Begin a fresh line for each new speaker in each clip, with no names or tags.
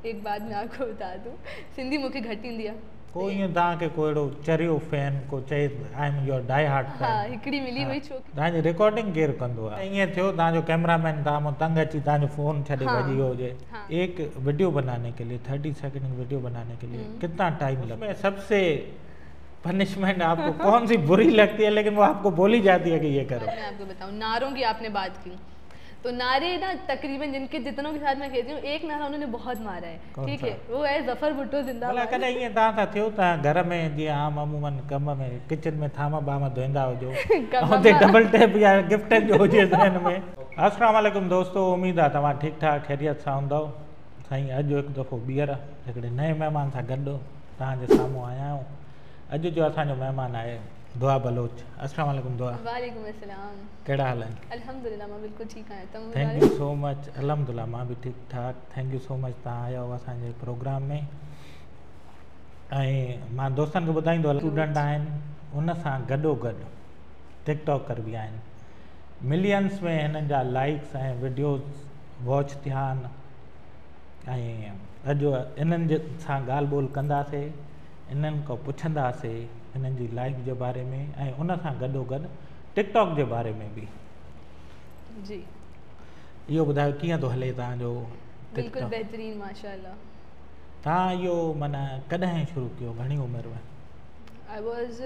एक बात मैं आपको बता दूं, सिंधी मूंखे घटि ईंदी आहे।
को ईअं तव्हांखे को अहिड़ो चरियो फैन को चए I am your die hard fan?
हाँ, हिकिड़ी मिली हुई छोकिरी।
तव्हांजी रिकॉर्डिंग केरु कंदो आहे? ईअं थियो तव्हांजो कैमरामैन तव्हां मूं तंग अची तव्हांजो फ़ोन छॾे भॼी वियो हुजे। एक वीडियो बनाने के लिए 30 सेकंड वीडियो बनाने के लिए कितना टाइम लगता है? सबसे पनिशमेंट आपको कौन सी बुरी लगती है लेकिन वो आपको बोली जाती है कि ये करो?
मैं आपको बताऊं, नारों की आपने बात की तो नारे ना तकरीबन जिनके जितनों के साथ मैं खेलती हूँ, एक नारा उन्होंने बहुत मारा है, ठीक है, वो है जफर भुट्टो जिंदाबाद।
कॾहिं ईअं तव्हां सां थियो तव्हां घर में जीअं आम अमूमन कम में किचन में थाम बाम धोईंदा हुजो हुते डबल टैप या गिफ्टनि जो हुजे ज़हन में? अस्सलाम वालेकुम दोस्तों, उम्मीद आहे तव्हां ठीकु ठाक ख़ैरियत सां हूंदव। साईं अॼु हिकु दफ़ो ॿीहर हिकिड़े नए महिमान सां गॾु तव्हांजे साम्हूं आया आहियूं। अॼु जो असांजो महिमान आहे दुआ बलोच। अस्सलाम वालेकुम दुआ।
वालेकुम अस्सलाम।
कहिड़ा हाल आहिनि?
अल्हम्दुलिल्लाह मां बिल्कुलु ठीकु आहियां। तव्हां
थैंक यू सो मच। अल्हम्दुलिल्लाह मां बि ठीकु ठाक। थैंक यू सो मच तव्हां आया हो असांजे प्रोग्राम में। ऐं मां दोस्तनि खे ॿुधाईंदो हलां, स्टूडेंट आहिनि उन सां गॾोगॾु टिकटॉकर बि आहिनि। मिलियंस में हिननि जा लाइक्स ऐं वीडियोज़ वॉच थिया आहिनि। ऐं अॼु इन्हनि सां ॻाल्हि ॿोल कंदासीं, इन्हनि खां पुछंदासीं इन्हनि जी लाइफ जे बारे में ऐं उन सां गॾोगॾु टिकटॉक जे बारे में बि।
जी
इहो ॿुधायो कीअं थो हले तव्हांजो?
बिल्कुलु बहितरीन माशाअल्लाह।
तव्हां इहो माना कॾहिं शुरू कयो, घणी उमिरि में?
I was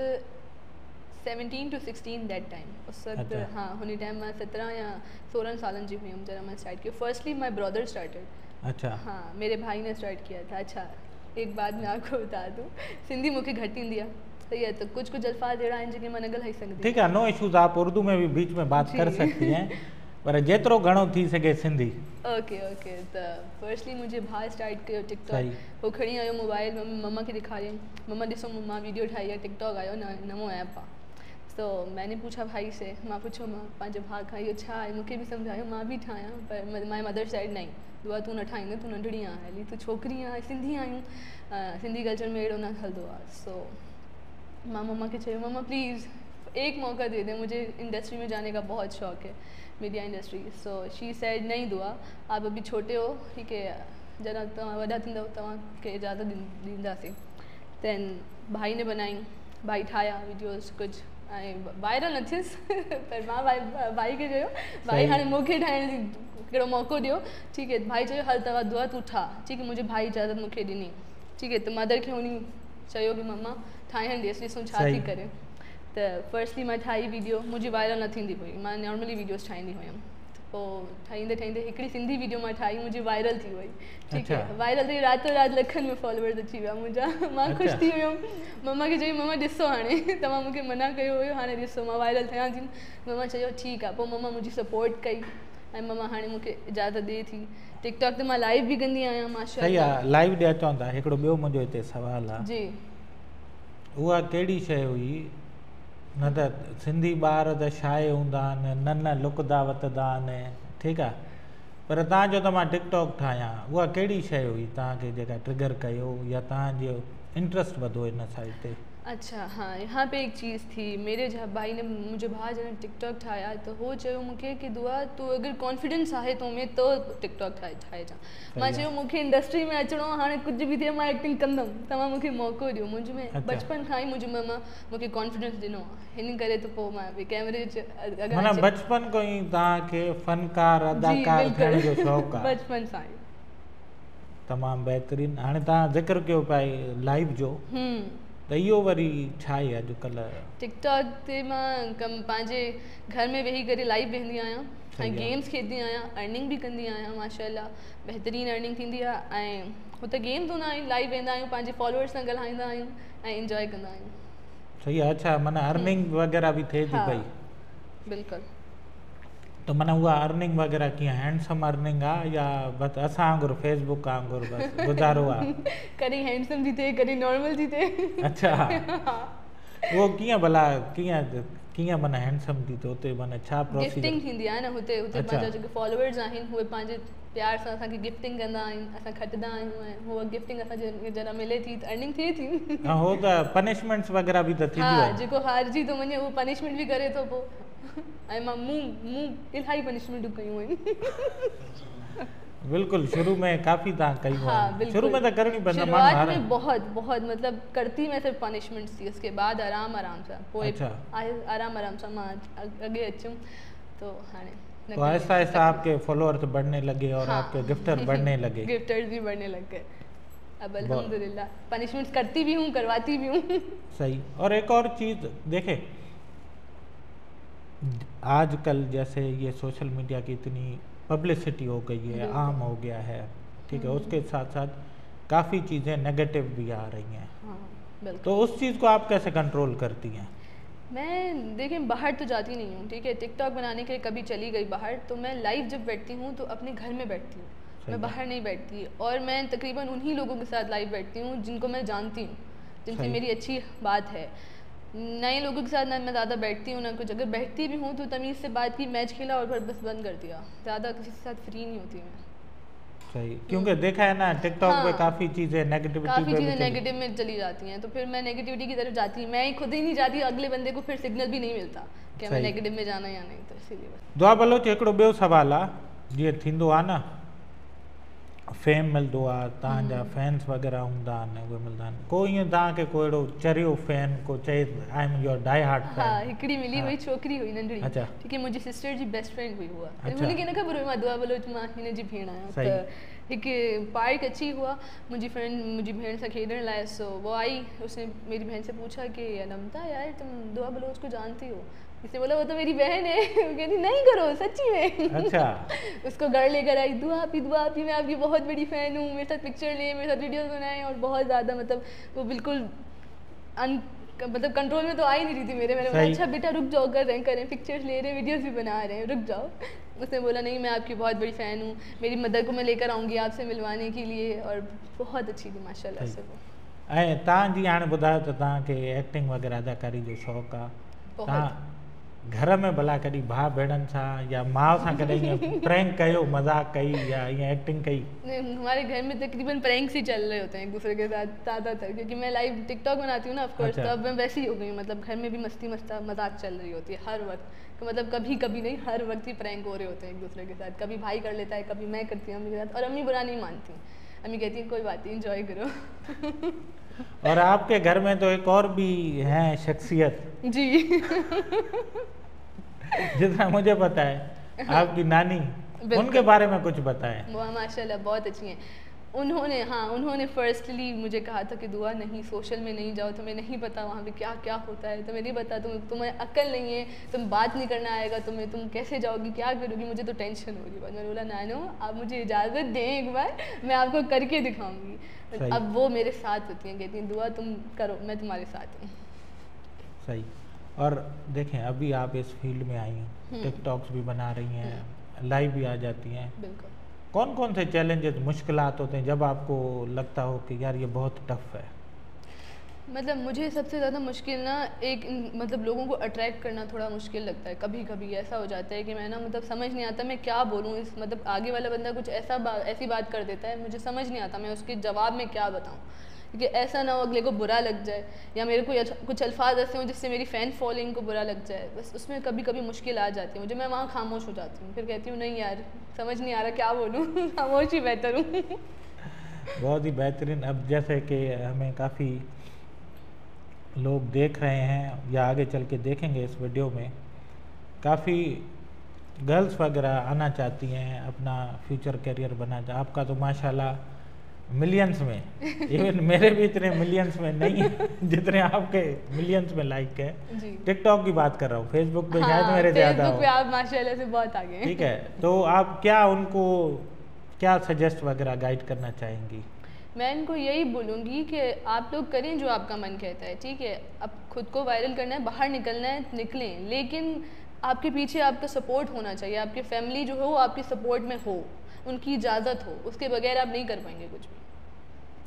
17 to 16 that time. उस वक्त हाँ हुन टाइम मां 17 या 16 सालनि जी हुई जॾहिं मां स्टार्ट किया। Firstly my brother started.
अच्छा
हाँ, मेरे भाई ने स्टार्ट किया था। अच्छा, एक बात मैं आपको बता दूं, सिंधी मूंखे घटि ईंदी आहे, सही है, तो कुछ कुछ अल्फाज अहिड़ा आहिनि जेके मां न ॻाल्हाए सघंदी।
ठीक है, नो इशूज़। आप उर्दू में भी बीच में बात कर सकती हैं पर जेतिरो घणो थी सघे सिंधी।
Okay okay. त फर्स्टली मुंहिंजे भाउ स्टार्ट कयो टिकटॉक। वो खणी आयो मोबाइल, मम्मा खे ॾेखारियईं, मम्मा ॾिसो मां वीडियो ठाही आहे, टिकटॉक आयो नवों ऐप आहे। तो मैंने पूछा भाई से, मां पुछो मां पंहिंजे भाउ खां इहो छा आहे, मूंखे बि सम्झायो मां बि ठाहियां, पर माई मदर साइड नहीं, दुआ तूं न ठाहींदे, तूं नंढड़ी आहे हली, तूं छोकिरी आहे, सिंधी आहियूं, सिंधी कल्चर में अहिड़ो न हलंदो आहे। सो मां मम्मा के चयो मम्मा प्लीज़ एक मौका दे दे, मुझे इंडस्ट्री में जाने का बहुत शौक़ है, media industry. So she said नहीं दुआ, आप अभी छोटे हो, ठीक है, जरा तव्हां वॾा थींदव तव्हांखे इजाज़त ॾींदासीं। दैन भाई ने बनाई, भाई ठाहिया वीडियोज़ कुझु ऐं वायरल न थियसि पर मां भाई खे चयो भाई हाणे मूंखे ठाहिण जी कहिड़ो मौक़ो ॾियो, ठीकु है। भाई चयो हल तव्हां दुआ तूं ठाह, ठीकु है। मुंहिंजे भाई इजाज़त मूंखे ॾिनी, ठीकु है। त मदर खे उन चयो कि मम्मा ठाहिण ॾियसि, ॾिसूं छा थी करे। त फर्स्टली मां ठाही वीडियो, मुंहिंजी वायरल न थींदी हुई, मां नॉर्मली वीडियोज़ ठाहींदी हुयमि। पोइ ठाहींदे ठाहींदे हिकिड़ी सिंधी वीडियो मां ठाही, मुंहिंजी वायरल थी वई, ठीकु है। वायरल थी रातों राति लखनि में फॉलोवर्स अची विया मुंहिंजा। मां ख़ुशि थी वियमि, मम्मा खे चई मम्मा ॾिसो हाणे तव्हां मूंखे मना कयो हुयो, हाणे ॾिसो मां वायरल थियां थी। मम्मा चयो ठीकु आहे। पोइ मम्मा मुंहिंजी सपोर्ट कई ऐं मम्मा हाणे मूंखे इजाज़त ॾिए थी। टिकटॉक ते मां लाइव बि कंदी आहियां माशाअल्लाह।
सही आहे, लाइव ॾे अचूं था। हिकिड़ो ॿियो मुंहिंजो हिते सुवालु आहे
जी,
उहा कहिड़ी शइ हुई? न त सिंधी ॿार त शाए हूंदा आहिनि, न लुकदा वतदा आहिनि, ठीकु आहे, पर तव्हां जो त मां टिकटॉक ठाहियां, उहा कहिड़ी शइ हुई तव्हांखे जेका ट्रिगर कयो या तव्हांजो इंट्रस्ट वधो इन साइड ते? अच्छा,
हाँ, यहाँ पे एक चीज़ थी, मेरे भाई ने मुझे भाउ जॾहिं टिकटॉक ठाहिया तो हो चयो मूंखे कि दुआ तूं अगरि कॉन्फिडेंस आहे तो में तो टिकटॉक ठाहिजां। मां चयो मूंखे इंडस्ट्री में अचिणो आहे, हाणे कुझु बि थिए मां एक्टिंग कंदमि, तव्हां मूंखे मौक़ो ॾियो। मुंहिंजे में बचपन खां ई मुंहिंजी मम्मा मूंखे कॉन्फिडेंस ॾिनो आहे, हिन करे त पोइ मां कैमरे
माना बचपन खां ई तव्हांखे फनकार अदाकार थियण जो शौक़ु आहे?
बचपन सां ई।
तमामु बहितरीनु। हाणे तव्हां ज़िक्र कयो पिया लाइव जो, त इहो वरी छा आहे अॼुकल्ह? टिकटॉक
ते मां पंहिंजे घर में वेही करे लाइव वेंदी आहियां ऐं गेम्स खेॾंदी आहियां, अर्निंग बि कंदी आहियां माशाअल्लाह, बहितरीनु अर्निंग थींदी आहे। ऐं हुते गेम्स हूंदा आहिनि, लाइव वेंदा आहियूं, पंहिंजे फॉलोअर्स सां ॻाल्हाईंदा आहियूं ऐं इंजॉय कंदा आहियूं।
सही आहे। अच्छा, माना अर्निंग वग़ैरह बि थिए थी पई?
बिल्कुलु।
त माना उहा अर्निंग वग़ैरह कीअं हैंडसम अर्निंग आहे या बसि असां वांगुरु फेसबुक वांगुरु बसि गुज़ारो आहे?
कॾहिं हैंडसम थी थिए, कॾहिं नॉर्मल थी थिए।
अच्छा, उहो कीअं भला कीअं माना हैंडसम थी थिए उते, माना छा प्रोसीजर? गिफ्टिंग
थींदी आहे न हुते पंहिंजा जेके फॉलोअर्स आहिनि उहे पंहिंजे प्यार सां असांखे गिफ्टिंग कंदा आहिनि, असां खटंदा आहियूं ऐं उहा गिफ्टिंग असांखे जॾहिं मिले थी त अर्निंग थिए थी।
हो त पनिशमेंट्स वग़ैरह बि त थींदियूं आहिनि?
जेको हारजी थो वञे उहो पनिशमेंट बि करे थो पोइ, ऐं मां मूं इलाही पनिशमेंटूं कयूं आहिनि।
बिल्कुल शुरू में काफ़ी था कई
हाँ
बार
बिल्कुल,
शुरू में तो करनी पड़ता
शुरुआत में बहुत बहुत मतलब करती मैं सिर्फ पनिशमेंट्स थी, उसके बाद आराम आराम सा पोइ
अच्छा।
आराम आराम सा मां अगे अचूं तो हाणे
तो आहिस्ता आहिस्ता आपके फॉलोअर्स बढ़ने लगे और
हाँ।
आपके गिफ्टर बढ़ने लगे।
गिफ्टर्स भी बढ़ने लग गए अब अल्हम्दुलिल्लाह, पनिशमेंट्स करती भी हूँ करवाती भी हूँ।
सही। और एक और चीज़ देखें, आजकल जैसे ये सोशल मीडिया की इतनी पब्लिसिटी हो गई है, आम हो गया है, ठीक है, उसके साथ साथ काफ़ी चीज़ें नेगेटिव भी आ रही हैं।
हाँ बिल्कुल।
तो उस चीज़ को आप कैसे कंट्रोल करती हैं?
मैं देखिए बाहर तो जाती नहीं हूँ, ठीक है, टिकटॉक बनाने के लिए कभी चली गई बाहर तो मैं लाइव जब बैठती हूँ तो अपने घर में बैठती हूँ, मैं बाहर नहीं बैठती। और मैं तकरीबन उन्हीं लोगों के साथ लाइव बैठती हूँ जिनको मैं जानती हूँ, जिनसे मेरी अच्छी बात है। नए लोगों के साथ ना मैं ज़्यादा बैठती हूँ ना कुछ, अगर बैठती भी हूँ तो तमीज़ से बात की, मैच खेला और फिर बस बंद कर दिया, ज़्यादा किसी के साथ फ्री नहीं होती मैं।
सही, क्योंकि देखा है ना टिकटॉक पे काफ़ी चीज़ें नेगेटिविटी
काफ़ी चीज़ें नेगेटिव में चली जाती हैं, तो फिर मैं नेगेटिविटी की तरफ जाती हूँ, मैं खुद ही नहीं जाती, अगले बंदे को फिर सिग्नल भी नहीं मिलता कि मैं नेगेटिव में जाना या नहीं, तो इसीलिए बस।
दुआ बलोच हिकिड़ो ॿियो सुवालु आहे, जीअं थींदो आहे न फेम मिलंदो आहे, तव्हांजा फैंस वग़ैरह हूंदा आहिनि, उहे मिलंदा आहिनि, को ईअं तव्हांखे को अहिड़ो चरियो फैन को चए I am your die hard fan?
हाँ हिकिड़ी मिली, वही छोकिरी हुई नंढड़ी,
अच्छा,
ठीक है, मुंहिंजी सिस्टर जी बेस्ट फ्रेंड हुई हुआ,
अच्छा,
हुनखे न ख़बर हुई मां दुआ बलोच मां हिन जी भेण आहियां, त हिकु पार्क अची हुआ मुंहिंजी फ्रेंड मुंहिंजी भेण सां खेॾण लाइ, सो वो आई, उसने मेरी बहन से पूछा कि नमता यार तुम दुआ बलोच को जानती हो? इसने बोला वो तो मेरी बहन है। वो कहती नहीं करो सच्ची में। अच्छा। उसको घर लेकर आई, दुआ आपी मैं आपकी बहुत बड़ी फ़ैन हूँ, मेरे साथ पिक्चर लिए, मेरे साथ वीडियोस बनाए, और बहुत ज़्यादा मतलब वो बिल्कुल मतलब कंट्रोल में तो आ ही नहीं रही थी मेरे। मैंने बोला अच्छा बेटा रुक जाओ, कर रहे हैं पिक्चर्स ले रहे हैं, वीडियोस भी बना रहे हैं, रुक जाओ। उसने बोला नहीं मैं आपकी बहुत बड़ी फ़ैन हूँ, मेरी मदर को मैं लेकर आऊँगी आपसे मिलवाने के लिए, और बहुत अच्छी थी माशाल्लाह से वो।
ऐं तव्हां जी हाणे ॿुधायो त तव्हांखे एक्टिंग वग़ैरह अदाकारी जो शौक़ु आहे, तव्हां घर में भला कॾहिं भाउ भेणनि सां या माउ सां कॾहिं ईअं प्रैंक कयो, मज़ाक कई या ईअं एक्टिंग कई? हमारे
घर में तकरीबन प्रैंक्स ही चल रहे होते हैं एक दूसरे के साथ ज़्यादातर, क्योंकि मैं लाइव टिकटॉक बनाती हूँ ना ऑफकोर्स, तो अब मैं वैसी ही हो गई, मतलब घर में भी मस्ती मजाक चल रही होती है हर वक्त, तो मतलब कभी कभी नहीं हर वक्त ही प्रैंक हो रहे होते हैं एक दूसरे के साथ, कभी भाई कर लेता है, कभी मैं करती हूँ अम्मी के साथ, और अम्मी बुरा नहीं मानती, अम्मी कहती है कोई बात नहीं इंजॉय करो।
और आपके घर में तो एक और भी है शख्सियत
जी
जितना मुझे पता है आपकी नानी, उनके बारे में कुछ बताएं।
वो माशाल्लाह बहुत अच्छी हैं। उन्होंने फर्स्टली मुझे कहा था कि दुआ नहीं सोशल में नहीं जाओ, तुम्हें नहीं पता वहाँ पे क्या क्या होता है, तुम्हें नहीं पता, तुम्हें अक्ल नहीं है, तुम बात नहीं करना आएगा तुम्हें, तुम कैसे जाओगी, क्या करोगी, मुझे तो टेंशन होगी। मैंने बोला नानो आप मुझे इजाज़त दें एक बार, मैं आपको करके दिखाऊंगी। अब वो मेरे साथ होती हैं, कहती हैं दुआ तुम करो मैं तुम्हारे साथ हूँ।
सही। और देखें अभी आप इस फील्ड में आई हैं, टिकटॉक्स भी बना रही हैं, लाइव भी आ जाती हैं, बिल्कुल, कौन कौन से चैलेंजेस मुश्किलात होते हैं जब आपको लगता हो कि यार ये बहुत टफ है?
मतलब मुझे सबसे ज़्यादा मुश्किल ना मतलब लोगों को अट्रैक्ट करना थोड़ा मुश्किल लगता है। कभी कभी ऐसा हो जाता है कि मैं ना मतलब समझ नहीं आता मैं क्या बोलूँ, मतलब आगे वाला बंदा कुछ ऐसी बात कर देता है, मुझे समझ नहीं आता मैं उसके जवाब में क्या बताऊँ, क्योंकि ऐसा ना हो अगले को बुरा लग जाए, या मेरे को कुछ अल्फाज ऐसे हों जिससे मेरी फ़ैन फॉलोइंग को बुरा लग जाए, बस उसमें कभी कभी मुश्किल आ जाती है मुझे। मैं वहाँ खामोश हो जाती हूँ, फिर कहती हूँ नहीं यार समझ नहीं आ रहा क्या बोलूँ, खामोश ही बेहतर हूँ।
बहुत ही बेहतरीन। अब जैसे कि हमें काफ़ी लोग देख रहे हैं या आगे चल के देखेंगे इस वीडियो में, काफ़ी गर्ल्स वगैरह आना चाहती हैं, अपना फ्यूचर करियर बना, आपका तो माशाल्लाह मिलियंस में, इवन मेरे भी इतने मिलियंस में नहीं है जितने आपके मिलियंस में लाइक है। टिकटॉक की बात कर रहा हूँ, फेसबुक पे शायद मेरे ज़्यादा हो।
फेसबुक पे आप माशाल्लाह से बहुत आगे हैं।
ठीक है, तो आप क्या उनको क्या सजेस्ट वगैरह गाइड करना चाहेंगी?
मैं इनको यही बोलूँगी कि आप लोग करें जो आपका मन कहता है, ठीक है, अब खुद को वायरल करना है, बाहर निकलना है, निकलें, लेकिन आपके पीछे आपका सपोर्ट होना चाहिए, आपकी फैमिली जो हो आपकी सपोर्ट में हो, उनकी इजाज़त हो, उसके बगैर आप नहीं कर पाएंगे कुछ भी।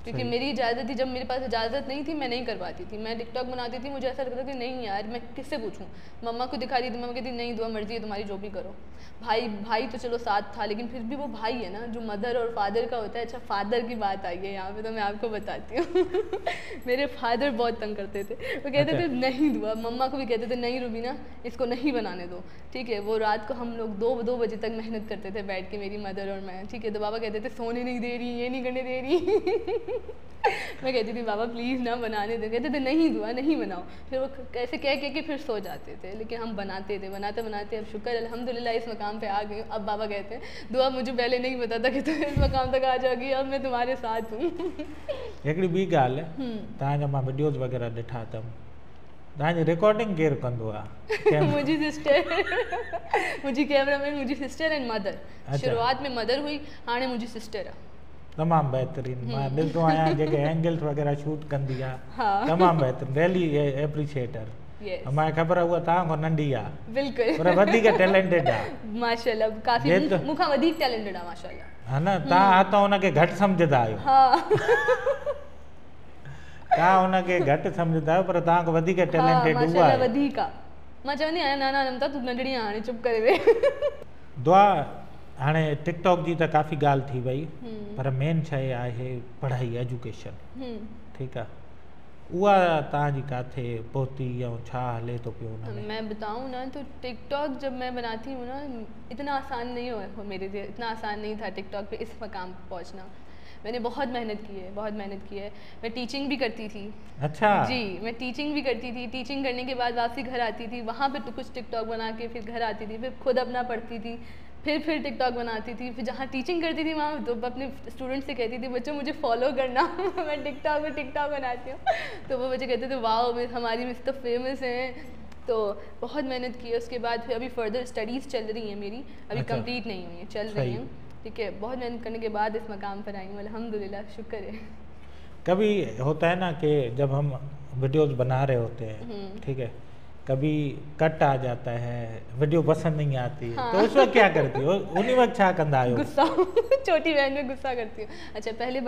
क्योंकि मेरी इजाज़त थी, जब मेरे पास इजाज़त नहीं थी मैं नहीं करवाती थी। मैं टिकटॉक बनाती थी, मुझे ऐसा लगता था कि नहीं यार मैं किससे पूछूं। मम्मा को दिखा रही थी, मम्मा कहती नहीं दुआ मर्जी है तुम्हारी, जो भी करो। भाई तो चलो साथ था, लेकिन फिर भी वो भाई है ना जो मदर और फादर का होता है। अच्छा फादर की बात आई है यहाँ पे, तो मैं आपको बताती हूँ मेरे फादर बहुत तंग करते थे। वो कहते थे नहीं दुआ, मम्मा को भी कहते थे नहीं रुबीना इसको नहीं बनाने दो, ठीक है। वो रात को हम लोग 2 बजे तक मेहनत करते थे बैठ के, मेरी मदर और मैं, ठीक है। तो बाबा कहते थे सोने नहीं दे रही, ये नहीं करने दे रही मैं कहती थी बाबा प्लीज़ ना बनाने दे, कहते थे नहीं दुआ नहीं बनाओ। फिर वो कैसे कह के फिर सो जाते थे, लेकिन हम बनाते थे, बनाते बनाते अब शुक्र अल्हम्दुलिल्लाह इस मकाम पे आ गई। अब बाबा कहते हैं दुआ मुझे पहले नहीं पता था कि तुम इस मकाम तक आ जाओगी, अब मैं तुम्हारे साथ हूँ
हिकिड़ी ॿी ॻाल्हि, तव्हांजा मां वीडियोज़ वग़ैरह ॾिठा अथमि, तव्हांजी रिकॉर्डिंग केरु कंदो आहे?
मुंहिंजी सिस्टर मुंहिंजी कैमरामैन मुंहिंजी सिस्टर एंड मदर। शुरूआत में मदर हुई, हाणे मुंहिंजी सिस्टर आहे।
तमामु बहितरीनु, मां ॾिसंदो आहियां जेके एंगल्स वग़ैरह शूट कंदी आहे, तमामु बहितरीनु, रियली एप्रिशिएटर। मूंखे ख़बर आहे उहा तव्हां खां नंढी आहे
बिल्कुलु,
पर वधीक टैलेंटेड आहे
माशाल्लाह, काफ़ी मूंखां वधीक टैलेंटेड आहे माशाल्लाह,
हा न। तव्हां हथ हुनखे घटि सम्झंदा आहियो, तव्हां हुनखे घटि सम्झंदा आहियो, पर तव्हां खां वधीक टैलेंटेड उहा आहे।
वधीक आहे। मां चवंदी आहियां ना नमता तूं नंढड़ी आहे, हाणे चुप करे वेह।
दुआ हाणे टिकटॉक जी त काफ़ी ॻाल्हि थी वई, पर मेन शइ आहे पढ़ाई, एजुकेशन, ठीकु आहे। उहा तव्हांजी किथे पहुती ऐं छा हले थो पियो हुन में?
मैं बताऊं ना तो टिकटॉक जब मैं बनाती हूँ ना, इतना आसान नहीं हो मेरे लिए, इतना आसान नहीं था टिकटॉक पे इस मकाम पर पहुँचना। मैंने बहुत मेहनत की है, बहुत मेहनत की है। मैं टीचिंग भी करती थी।
अच्छा
जी, मैं टीचिंग भी करती थी। टीचिंग करने के बाद वापसी घर आती थी, वहाँ पे तो कुछ टिकटॉक बना के फिर घर आती थी, फिर खुद अपना पढ़ती थी, फिर टिकटॉक बनाती थी। फिर जहाँ टीचिंग करती थी वहाँ तो अपने स्टूडेंट से कहती थी बच्चों मुझे फॉलो करना मैं टिकटॉक बनाती हूँ। तो वो बच्चे कहते थे वाओ हमारी मिस तो फेमस हैं। तो बहुत मेहनत की है। उसके बाद फिर अभी फर्दर स्टडीज़ चल रही हैं मेरी, अभी कंप्लीट नहीं हुई हैं, चल रही हैं, ठीक है। बहुत मेहनत करने के बाद इस मकाम पर आई हूँ, अल्हम्दुलिल्लाह, शुक्र है।
कभी होता है ना कि जब हम वीडियोस बना रहे होते हैं, ठीक है, कभी कट आ जाता है, वीडियो पसंद नहीं आती है, तो उस वक्त क्या करती हो? उन्हीं वक्त क्या करना है? गुस्सा
छोटी बहन में गुस्सा करती हूँ। अच्छा पहले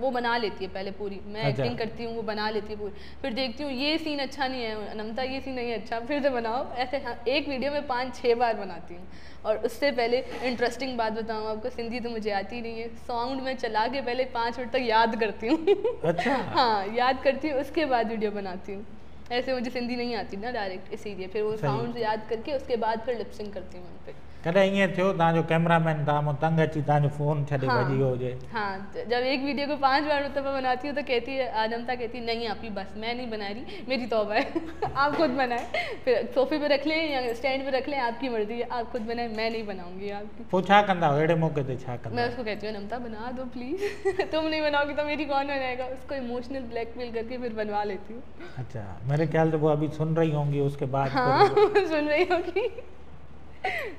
वो बना लेती है पहले पूरी, मैं एक्टिंग करती हूँ, वो बना लेती है पूरी, फिर देखती हूँ ये सीन अच्छा नहीं है नमता, ये सीन नहीं अच्छा, फिर से बनाओ। ऐसे एक वीडियो में 5-6 बार बनाती हूँ। और उससे पहले इंटरेस्टिंग बात बताऊँ आपको, सिंधी तो मुझे आती नहीं है, साउंड में चला के पहले 5 मिनट तक याद करती हूँ
अच्छा
हाँ याद करती हूँ, उसके बाद वीडियो बनाती हूँ। ऐसे मुझे सिंधी नहीं आती ना डायरेक्ट, इसीलिए फिर वो साउंड याद करके उसके बाद फिर लिपसिंग करती हूँ उन पे।
कॾहिं ईअं थियो तव्हांजो कैमरामैन तव्हां मूं तंग अची तव्हांजो फ़ोन छॾे भॼी वियो हुजे?
हाँ, जब एक वीडियो को 5 बार मतलब मैं बनाती हूँ तो कहती है आजमता, कहती है नहीं आपकी बस, मैं नहीं बना रही, मेरी तौबा है आप खुद बनाए, फिर सोफे पे रख लें या स्टैंड पे रख लें, आपकी मर्जी है, आप खुद बनाए, मैं नहीं बनाऊंगी आपकी।
पोइ छा कंदा हो अहिड़े मौके ते? छा कंदा?
मैं उसको कहती हूँ नमता बना दो प्लीज़ तुम नहीं बनाओगी तो मेरी कौन बनाएगा? उसको इमोशनल ब्लैकमेल करके फिर बनवा लेती हूँ।
अच्छा, मेरे ख्याल से वो अभी सुन रही होंगी उसके बाद?
हाँ सुन रही होगी,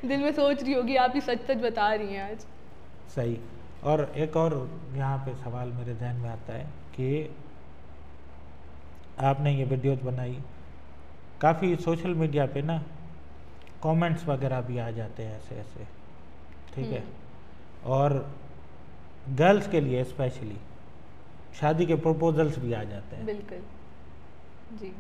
दिल में सोच रही होगी आप ही सच सच बता रही हैं आज।
सही। और एक और यहाँ पे सवाल मेरे ध्यान में आता है कि आपने ये वीडियोस बनाई, काफ़ी सोशल मीडिया पे ना कमेंट्स वगैरह भी आ जाते हैं ऐसे ऐसे, ठीक है, और गर्ल्स के लिए स्पेशली शादी के प्रपोजल्स भी आ जाते हैं।
बिल्कुल जी।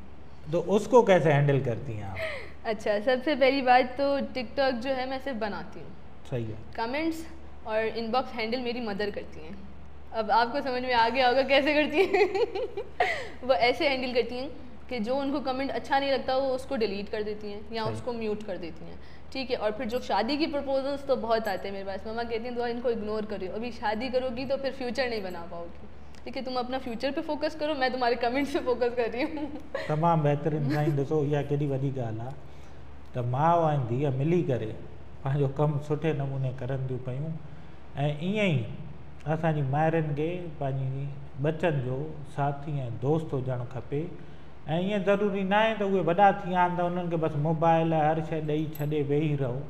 तो उसको कैसे हैंडल करती हैं आप?
अच्छा, सबसे पहली बात तो टिकटॉक जो है मैं सिर्फ बनाती हूँ,
सही है।
कमेंट्स और इनबॉक्स हैंडल मेरी मदर करती हैं। अब आपको समझ में आ गया होगा कैसे करती हैं वो ऐसे हैंडल करती हैं कि जो उनको कमेंट अच्छा नहीं लगता वो उसको डिलीट कर देती हैं या उसको म्यूट कर देती हैं, ठीक है। और फिर जो शादी की प्रपोजल्स तो बहुत आते हैं मेरे पास, मम्मा कहती हैं तो इनको इग्नोर करो, अभी शादी करोगी तो फिर फ्यूचर नहीं बना पाओगी, ठीक है, तुम अपना फ्यूचर पे फोकस करो, मैं तुम्हारे कमेंट्स पे फोकस कर रही हूँ।
तमामु बहितरीनु साईं, ॾिसो इहा केॾी वॾी ॻाल्हि आहे त माउ ऐं धीअ मिली करे पंहिंजो कमु सुठे नमूने करनि थियूं पियूं, ऐं ईअं ई असांजी माइरुनि खे पंहिंजी बचनि जो साथी ऐं दोस्त हुजणु खपे। ऐं ईअं ज़रूरी न आहे त उहे वॾा थी विया आहिनि त उन्हनि खे बसि मोबाइल हर शइ ॾेई छॾे वेही रहो,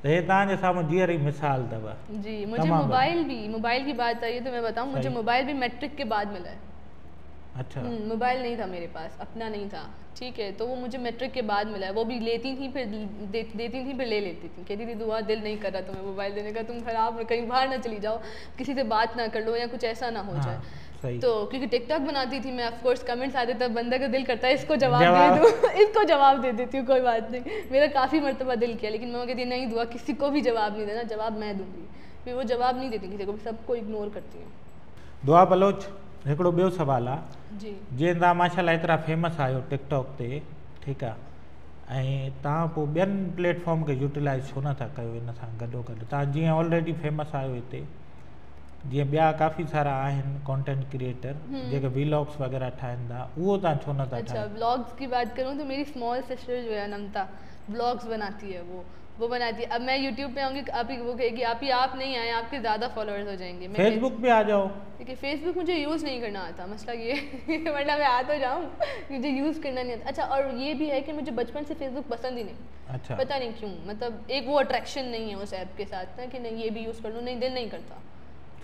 तो ये तांजे सामने जीअर ही मिसाल दवा
जी। मुझे मोबाइल की बात आई है तो मैं बताऊं, मुझे मोबाइल भी मैट्रिक के बाद मिला है।
अच्छा।
मोबाइल नहीं था मेरे पास, अपना नहीं था, ठीक है। तो वो मुझे मैट्रिक के बाद मिला है। वो भी लेती थी फिर देती थी फिर ले लेती थी, कहती थी दुआ दिल नहीं कर रहा तुम्हें मोबाइल देने का, तुम खराब कहीं बाहर ना चली जाओ, किसी से बात ना कर लो या कुछ ऐसा ना हो
हाँ,
जाए।
सही।
तो क्योंकि टिकटॉक बनाती थी मैं, ऑफ कोर्स कमेंट्स आते तब बंदा का दिल करता है इसको जवाब दे दूँ इसको जवाब दे देती हूँ, कोई बात नहीं। मेरा काफ़ी मरतबा दिल किया, लेकिन मम्मा कहती है नहीं दुआ किसी को भी जवाब नहीं देना, जवाब मैं दूँगी। फिर वो जवाब नहीं देती किसी को, सबको इग्नोर करती हूँ।
दुआ बलोच हिकिड़ो ॿियो सुवालु आहे,
जी
जीअं तव्हां माशाल्लाह एतिरा फेमस आहियो टिकटॉक ते, ठीकु आहे, ऐं तव्हां पोइ ॿियनि प्लेटफॉर्म खे यूटिलाइज़ छो नथा कयो इन सां गॾो गॾु? तव्हां जीअं ऑलरेडी फेमस आहियो हिते, जीअं ॿिया काफ़ी सारा आहिनि कंटेंट क्रिएटर जेके व्लॉग्स वग़ैरह ठाहिनि था, उहो तव्हां छो नथा
अच्छा,
ठाहियो?
व्लॉग्स की बात करूँ तो मेरी स्मॉल सिस्टर जो है नमता, व्लॉग्स बनाती है, वो बनाती है। अब मैं यूट्यूब पे आऊँगी, आप ही वो कहेगी आप नहीं आए, आपके ज़्यादा फॉलोअर्स हो जाएंगे। मैं
फेसबुक पे आ जाओ।
देखिए फेसबुक मुझे यूज़ नहीं करना आता, मसला ये वरना मैं आ तो जाऊँ, मुझे यूज़ करना नहीं आता। अच्छा, और ये भी है कि मुझे बचपन से फेसबुक पसंद ही नहीं।
अच्छा।
पता नहीं क्यों, मतलब एक वो अट्रैक्शन नहीं है उस ऐप के साथ ना, कि नहीं ये भी यूज़ कर लूँ, नहीं दिल नहीं करता।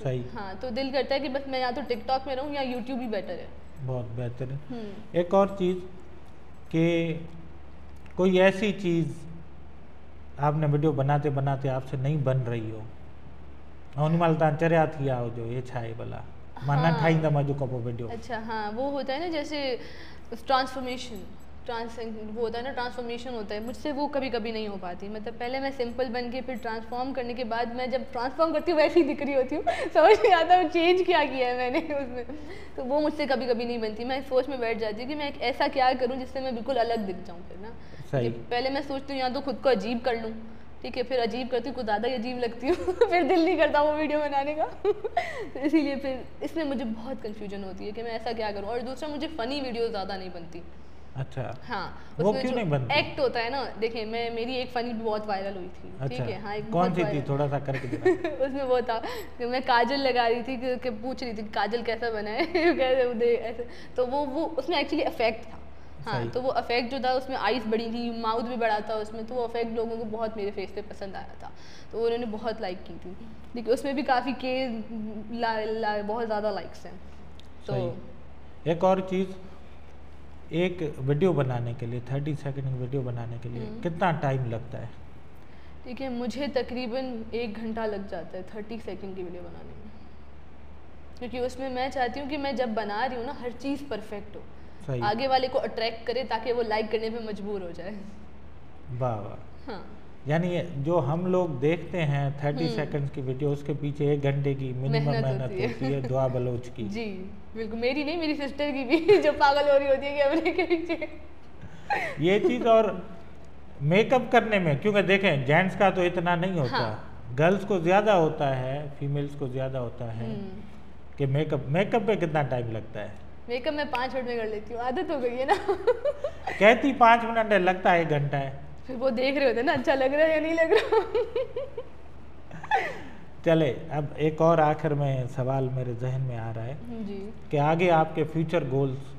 सही।
हाँ, तो दिल करता है कि बस मैं या तो टिकटॉक में रहूँ या यूट्यूब ही बेटर है।
बहुत बेहतरीन। एक और चीज़ कि कोई ऐसी चीज़ आपने वीडियो बनाते बनाते आपसे नहीं बन रही हो, ऐं उन महिल तव्हां चरिया थी विया हुजो ये छा आहे भला, मां न ठाहींदमि अॼु खां पोइ वीडियो।
अच्छा हाँ, वो होता है ना जैसे ट्रांसफॉर्मेशन, वो होता है ना, ट्रांसफॉर्मेशन होता है, मुझसे वो कभी कभी नहीं हो पाती। मतलब पहले मैं सिंपल बन के फिर ट्रांसफॉर्म करने के बाद मैं जब ट्रांसफॉर्म करती हूँ वैसे ही दिख रही होती हूँ, समझ नहीं आता वो चेंज क्या किया है मैंने उसमें। तो वो मुझसे कभी कभी नहीं बनती। मैं सोच में बैठ जाती हूँ कि मैं एक ऐसा क्या करूँ जिससे मैं बिल्कुल अलग दिख जाऊँ फिर ना।
सही।
पहले मैं सोचती हूँ या तो खुद को अजीब कर लूँ, ठीक है, फिर अजीब करती हूँ, कुछ ज़्यादा ही अजीब लगती हूँ फिर दिल नहीं करता वो वीडियो बनाने का तो इसीलिए फिर इसमें मुझे बहुत कन्फ्यूजन होती है कि मैं ऐसा क्या करूँ। और दूसरा, मुझे फ़नी वीडियो ज़्यादा नहीं बनती।
अच्छा।
हाँ,
वो क्यों नहीं बनती?
एक्ट होता है ना, देखिए मेरी एक फ़नी बहुत वायरल हुई थी।
अच्छा,
ठीक है, हाँ, एक
कौन सी थी, थोड़ा सा करके दिखा।
उसमें वो था कि मैं काजल लगा रही थी कि पूछ रही थी कि काजल कैसा बना है कैसे ऐसे, तो वो उसमें एक्चुअली इफेक्ट था। हाँ, तो वो इफेक्ट जो था उसमें आइज़ बड़ी थी, माउथ भी बड़ा था उसमें, तो वो इफेक्ट लोगों को बहुत मेरे फेस पे पसंद आया था, तो उन्होंने बहुत लाइक की थी। देखिए उसमें भी काफ़ी बहुत ज़्यादा लाइक्स हैं। तो
एक और चीज़, एक वीडियो बनाने के लिए 30 सेकंड की वीडियो बनाने के लिए कितना टाइम लगता है?
ठीक है, मुझे तकरीबन 1 घंटा लग जाता है 30 सेकंड की वीडियो बनाने में, क्योंकि उसमें मैं चाहती हूँ कि मैं जब बना रही हूँ ना हर चीज़ परफेक्ट हो, आगे वाले को अट्रैक्ट करे ताकि वो लाइक करने पे मजबूर हो जाए।
वाह वाह।
हाँ,
यानी जो हम लोग देखते हैं 30 सेकंड्स की वीडियो, उसके पीछे 1 घंटे की मिनिमम मेहनत होती है दुआ बलोच की।
जी बिल्कुल, मेरी नहीं, मेरी सिस्टर की भी जो पागल हो रही होती है कैमरे के पीछे
ये चीज़। और मेकअप करने में, क्योंकि देखें जेंट्स का तो इतना नहीं होता।
हाँ।
गर्ल्स को ज़्यादा होता है, फीमेल्स को ज़्यादा होता है कि मेकअप पे कितना टाइम लगता है?
मेकअप मैं 5 मिनट में कर लेती हूँ, आदत हो गई है ना
कहती 5 मिनट है, लगता है 1 घंटा है।
फिर वो देख रहे होते हैं ना अच्छा लग रहा है या नहीं लग रहा
चले, अब एक और आखिर में सवाल मेरे जहन में आ रहा है
जी,
कि आगे आपके फ्यूचर गोल्स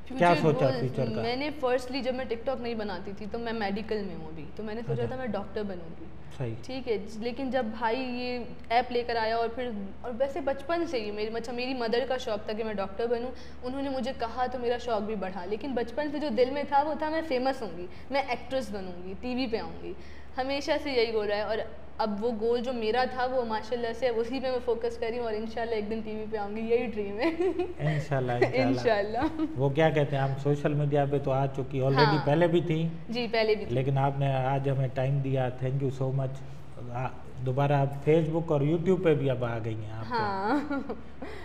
क्या सोचा फ्यूचर का?
मैंने फर्स्टली जब मैं टिकटॉक नहीं बनाती थी तो मैं मेडिकल में हूँ अभी, तो मैंने सोचा था मैं डॉक्टर बनूंगी।
सही।
ठीक है, लेकिन जब भाई ये ऐप लेकर आया और वैसे बचपन से ही मेरी मदर का शौक था कि मैं डॉक्टर बनूं, उन्होंने मुझे कहा तो मेरा शौक भी बढ़ा, लेकिन बचपन से जो दिल में था वो था मैं फेमस होंगी, मैं एक्ट्रेस बनूंगी, टीवी पे आऊँगी, हमेशा से यही गोल रहा है। और अब वो गोल जो मेरा था वो माशाल्लाह से उसी पे मैं फोकस कर रही हूँ और इंशाल्लाह एक दिन टीवी पे आऊँगी, यही ड्रीम है
इंशाल्लाह
इंशाल्लाह।
वो क्या कहते हैं, हम सोशल मीडिया पे तो आ चुकी ऑलरेडी,
हाँ।
पहले भी थी
जी, पहले भी थी।
लेकिन आपने आज हमें टाइम दिया, थैंक यू सो मच। दोबारा आप फेसबुक और यूट्यूब पे भी अब आ गई हैं आप।
हाँ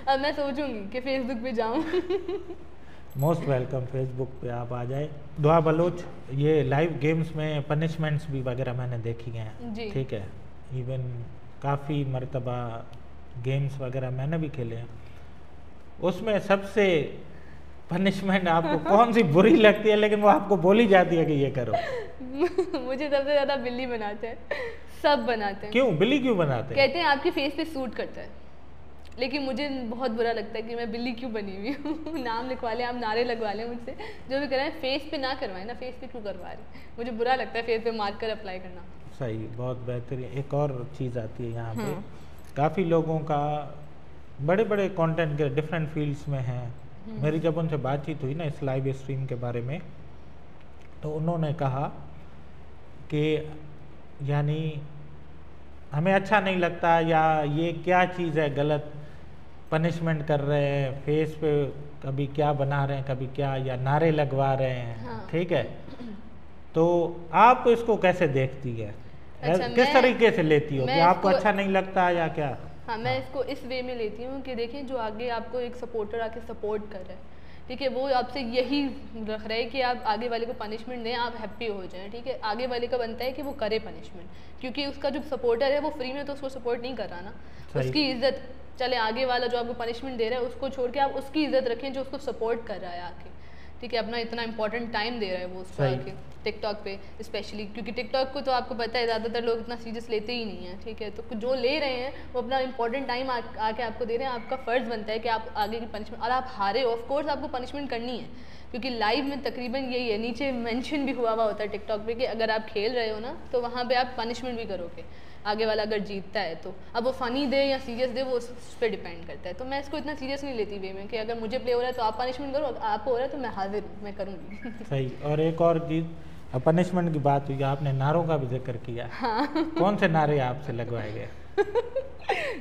अब मैं सोचूंगी कि फेसबुक पे जाऊँ
मोस्ट वेलकम, फेसबुक पे आप आ जाए। दुआ बलोच, ये लाइव गेम्स में पनिशमेंट्स भी वगैरह मैंने देखी हैं, ठीक है, इवन काफ़ी मर्तबा गेम्स वगैरह मैंने भी खेले हैं, उसमें सबसे पनिशमेंट आपको कौन सी बुरी लगती है लेकिन वो आपको बोली जाती है कि ये करो?
मुझे सबसे ज़्यादा बिल्ली बनाते हैं, सब बनाते हैं।
क्यों बिल्ली क्यों बनाते हैं?
कहते हैं आपके फेस पे सूट करता है, लेकिन मुझे बहुत बुरा लगता है कि मैं बिल्ली क्यों बनी हुई हूँ नाम लिखवा लें आप, नारे लगवा लें मुझसे, जो भी कराएं फेस पे ना करवाएं ना, फेस पे क्यों करवा रहे, मुझे बुरा लगता है फेस पे मार्कर अप्लाई करना।
सही, बहुत बेहतरीन। एक और चीज़ आती है यहाँ पे, काफ़ी लोगों का बड़े बड़े कंटेंट के डिफरेंट फील्ड्स में हैं, मेरी जब उनसे बातचीत हुई ना इस लाइव स्ट्रीम के बारे में, तो उन्होंने कहा कि यानी हमें अच्छा नहीं लगता, या ये क्या चीज़ है गलत, पनिशमेंट कर रहे हैं फेस पे, कभी क्या बना रहे हैं, कभी क्या, या नारे लगवा रहे हैं।
हाँ।
ठीक है, तो आप इसको कैसे देखती है?
अच्छा,
किस तरीके से लेती हो कि आपको अच्छा नहीं लगता या क्या?
हाँ, मैं इसको इस वे में लेती हूँ कि देखें, जो आगे आपको एक सपोर्टर आके सपोर्ट कर रहा है, ठीक है, वो आपसे यही रख रहा है कि आप आगे वाले को पनिशमेंट दें, आप हैप्पी हो जाएं। ठीक है, आगे वाले का बनता है कि वो करे पनिशमेंट, क्योंकि उसका जो सपोर्टर है वो फ्री में तो उसको सपोर्ट नहीं कर रहा ना, उसकी इज्जत, चले आगे वाला जो आपको पनिशमेंट दे रहा है उसको छोड़ के आप उसकी इज्जत रखें जो उसको सपोर्ट कर रहा है आके। ठीक है, अपना इतना इंपॉर्टेंट टाइम दे रहा है वो उसको आके टिकटॉक पे स्पेशली, क्योंकि टिकटॉक को तो आपको पता है ज़्यादातर लोग इतना सीरियस लेते ही नहीं हैं। ठीक है, तो जो ले रहे हैं वो अपना इंपॉर्टेंट टाइम आके आपको दे रहे हैं, आपका फ़र्ज़ बनता है कि आप आगे की पनिशमेंट, और आप हारे हो ऑफकोर्स आपको पनिशमेंट करनी है, क्योंकि लाइव में तकरीबन यही है, नीचे मेंशन भी हुआ होता है टिकटॉक पे कि अगर आप खेल रहे हो ना तो वहाँ पे आप पनिशमेंट भी करोगे आगे वाला अगर जीतता है तो। अब वो फ़नी दे या सीरियस दे वो उस पर डिपेंड करता है, तो मैं इसको इतना सीरियस नहीं लेती वे में कि अगर मुझे प्ले हो रहा है तो आप पनिशमेंट करो, आपको हो रहा है तो मैं हाजिर हूँ, मैं करूँगी।
सही। और एक और चीज़, पनिशमेंट की बात हुई, आपने नारों का भी जिक्र किया। हाँ। कौन से नारे आपसे लगवाए गए?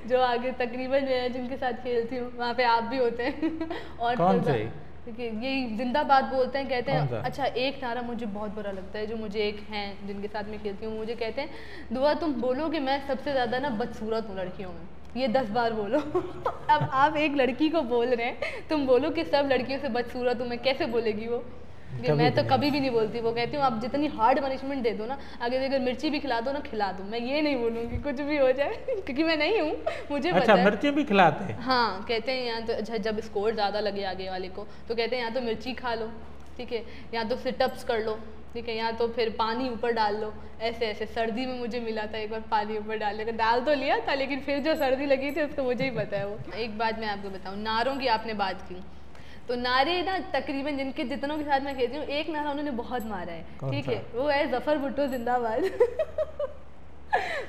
जो आगे तकरीबन मैं जिनके साथ खेलती हूँ वहाँ पे आप भी होते हैं। और
कौन से?
देखिए यही जिंदाबाद बोलते हैं, कहते हैं। अच्छा, एक नारा मुझे बहुत बुरा लगता है, जो मुझे एक हैं जिनके साथ मैं खेलती हूँ, मुझे कहते हैं, दुआ तुम बोलो कि मैं सबसे ज़्यादा ना बदसूरत हूँ लड़कियों में, ये 10 बार बोलो। अब आप एक लड़की को बोल रहे हैं, तुम बोलो कि सब लड़कियों से बदसूरत हूँ मैं, कैसे बोलेगी वो? मैं तो कभी भी नहीं बोलती, वो कहती हूँ आप जितनी हार्ड पनिशमेंट दे दो ना, आगे अगर मिर्ची भी खिला दो ना, खिला दो, मैं ये नहीं बोलूँगी कुछ भी हो जाए, क्योंकि मैं नहीं हूँ, मुझे
अच्छा,
पता है।
मिर्ची भी खिलाते हैं?
हाँ, कहते हैं यहाँ तो जब स्कोर ज़्यादा लगे आगे वाले को तो कहते हैं या तो मिर्ची खा लो, ठीक है, या तो सिटअप्स कर लो, ठीक है, या तो फिर पानी ऊपर डाल लो, ऐसे ऐसे। सर्दी में मुझे मिला था एक बार पानी ऊपर डालने का, डाल तो लिया था लेकिन फिर जो सर्दी लगी थी उसको मुझे ही पता है वो। एक बात मैं आपको बताऊँ, नारों की आपने बात की, तो नारे ना तकरीबन जिनके जितनों के साथ मैं खेलती हूँ, एक नारा उन्होंने बहुत मारा है, ठीक है, वो है जफर भुट्टो जिंदाबाद।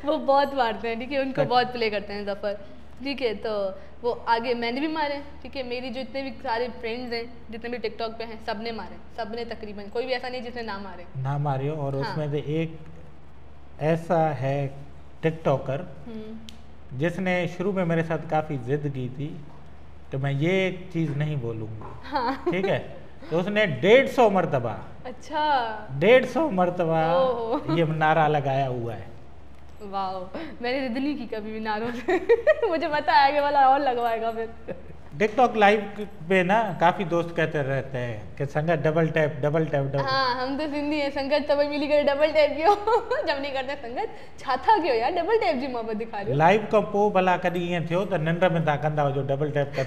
वो बहुत मारते हैं, ठीक है, उनको बहुत प्ले करते हैं जफर, ठीक है, तो वो आगे मैंने भी मारे, ठीक है, मेरी जो जितने भी सारे फ्रेंड्स हैं जितने भी टिकटॉक पे हैं सबने मारे, सबने तकरीबन, कोई भी ऐसा नहीं जिसने ना मारे,
ना मारे। और हाँ। उसमें से एक ऐसा है टिकटॉकर जिसने शुरू में मेरे साथ काफ़ी जिद की थी, तो मैं ये एक चीज़ नहीं बोलूँगी, हाँ। ठीक है, तो उसने 150 मरतबा, अच्छा 150 मरतबा ये नारा लगाया हुआ है।
वाह, मैंने जिद नहीं की कभी भी नारों से। मुझे पता है आगे वाला और लगवाएगा फिर।
टिकटॉक लाइव पे ना काफी दोस्त कहते रहते हैं कि संगत double tap double tap double.
हाँ, हम तो सिंधी है, संगत सब मिली करे डबल टैप क्यों? जब नहीं करते संगत छाथा क्यों यार, डबल टैप जी मोहब्बत दिखा रहे हो।
लाइव का पो भला कदी ये थियो तो निंड में ता कंदा हो जो डबल टैप कर।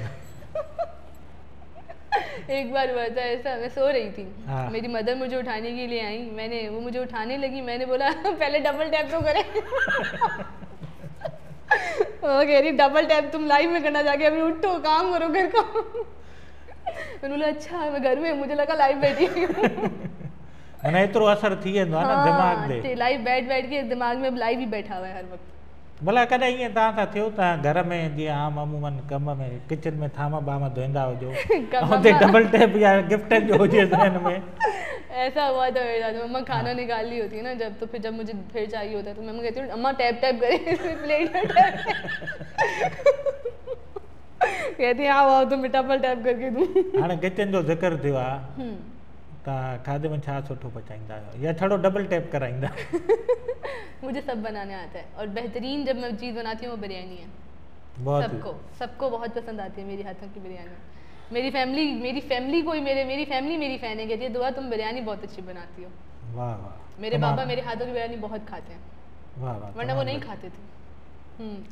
एक बार हुआ था ऐसा, मैं सो रही थी, हाँ। मेरी मदर मुझे उठाने के लिए आई, वो मुझे उठाने लगी, मैंने बोला पहले डबल टैप तो करें। वो कह रही डबल टैप तुम लाइव में करना, जाके अभी उठो काम करो घर का। मैंने बोला अच्छा मैं घर में, मुझे लगा लाइव बैठी हूँ।
एतिरो असर थी वेंदो आहे न दिमाग ते,
लाइव बैठ के दिमाग में लाइव ही बैठा हुआ है हर वक्त।
भला कॾहिं ईअं तव्हां सां थियो तव्हां घर में जीअं आम अमूमन कम में किचन में थाम बाम धोईंदा हुजो, हुते डबल टैप या गिफ्टनि जो हुजे ज़हन में?
ऐसा हुआ था मेरे साथ, मम्मा खाना निकाल ली होती है ना जब, तो फिर जब मुझे फिर चाहिए होता है तो मम्मा कहती हूँ अम्मा टैप टैप करे प्लेट में टैप। कहती है आओ तुम डबल टैप करके दूँ।
हाँ, किचन जो जिक्र थियो आहे, तव्हां खाधे में छा सुठो पचाईंदा आहियो या छड़ो डबल टैप कराईंदा?
मुझे सब बनाने आता है, और बेहतरीन जब मैं चीज़ बनाती हूँ वो बिरयानी है। सबको बहुत पसंद आती है मेरी हाथों की बिरयानी। मेरी फैमिली को ही मेरी फैमिली फ़ैन है, कहती है दुआ तुम बिरयानी बहुत अच्छी बनाती हो।
वाह वाह।
मेरे बाबा मेरे हाथों की बिरयानी बहुत खाते हैं,
वाह वाह,
वरना वो नहीं खाते थे।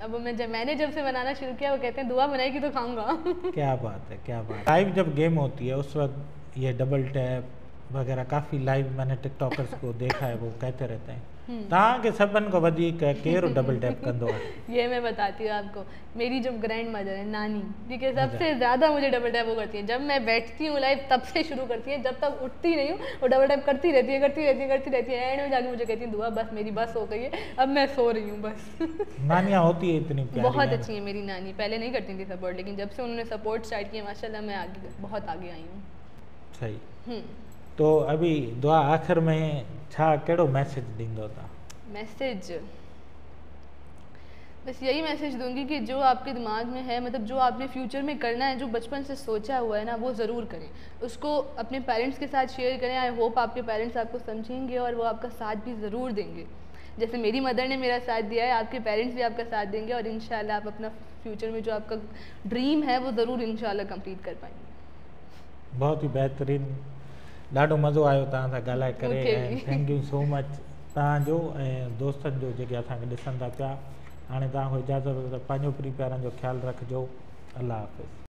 अब मैंने जब से बनाना शुरू किया वो कहते हैं दुआ बनाएगी तो खाऊंगा। क्या
बात है, क्या बात। लाइव जब गेम होती है उस वक्त ये डबल टैप वगैरह काफ़ी लाइव मैंने टिकटॉकर्स को देखा है, वो कहते रहते हैं। तव्हांखे सभिनि खां वधीक केरु डबल टैप कंदो आहे?
ये मैं बताती हूँ आपको, मेरी जो ग्रैंड मदर है नानी, ठीक है, सबसे ज़्यादा मुझे डबल टैप वो करती है। जब मैं बैठती हूँ लाइव तब से शुरू करती है, जब तक उठती नहीं हूँ वो डबल टैप करती रहती है एंड में जाके मुझे कहती है दुआ बस मेरी बस हो गई है, अब मैं सो रही हूँ बस।
नानियाँ होती है इतनी प्यारी?
बहुत अच्छी है मेरी नानी, पहले नहीं करती थी सपोर्ट, लेकिन जब से उन्होंने सपोर्ट स्टार्ट किया माशाल्लाह मैं आगे बहुत आगे आई हूँ।
सही। तो अभी दुआ आखिर में छा कहिड़ो मैसेज ॾींदो तव्हां?
मैसेज बस यही मैसेज दूंगी कि जो आपके दिमाग में है, मतलब जो आपने फ्यूचर में करना है, जो बचपन से सोचा हुआ है ना, वो ज़रूर करें, उसको अपने पेरेंट्स के साथ शेयर करें। आई होप आपके पेरेंट्स आपको समझेंगे और वो आपका साथ भी ज़रूर देंगे। जैसे मेरी मदर ने मेरा साथ दिया है, आपके पेरेंट्स भी आपका साथ देंगे और इंशाल्लाह आप अपना फ्यूचर में जो आपका ड्रीम है वो ज़रूर इंशाल्लाह कंप्लीट कर पाएंगे।
बहुत ही बेहतरीन, ॾाढो मज़ो आयो तव्हां सां ॻाल्हाए करे ऐं थैंक यू सो मच तव्हांजो ऐं दोस्तनि जो जेके असांखे ॾिसनि था पिया। हाणे तव्हांखे इजाज़त, पंहिंजो प्री प्यारनि जो ख़्यालु रखिजो। अल्लाह हाफ़िज़।